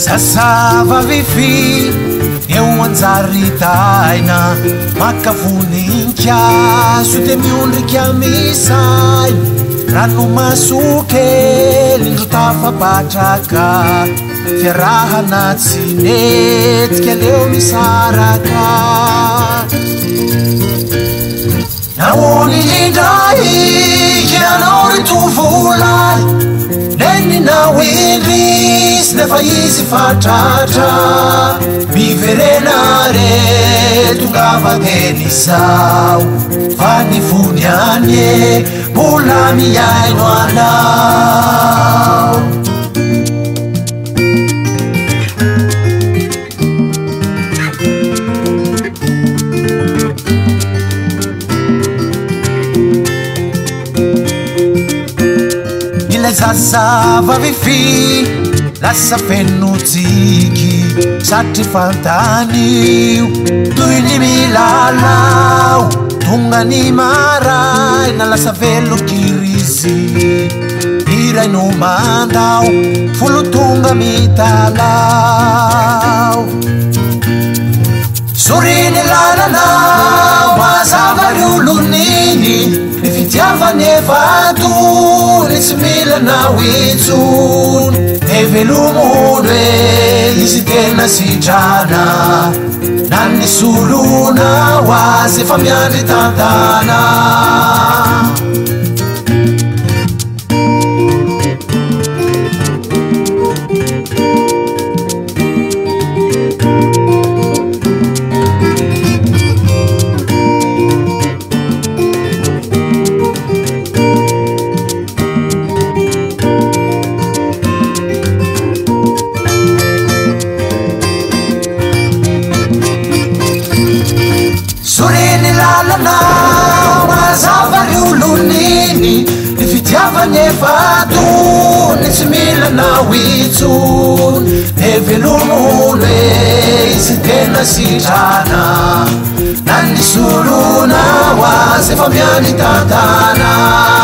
Sasavavifi eu anjaritaina makafuninkiaso de miondrikiamisai rano masokely indro tafapatraka fiarahana tsy netika leo misaraka naony indray kianao ritovolay neninao indrisy nefa izy fatratra miverenare tongavatenisao fa nifony anye mbola miaino anao Zazavavifi lasa fenotsiky satry fantanio toy ny milalao tonga ny maray na lasa velokirizy iraino mandao folo tonga mitalao soriny lalanao mazavary oloniny ny fitiavany evato tsy milanao itsony evelomono e izy tena sitrana na ny solona ho azy efa miandry tantana Nefatony tsy milanao itsony evelomono e izy tena sitrana na ny solona ho azy efa miandry tantana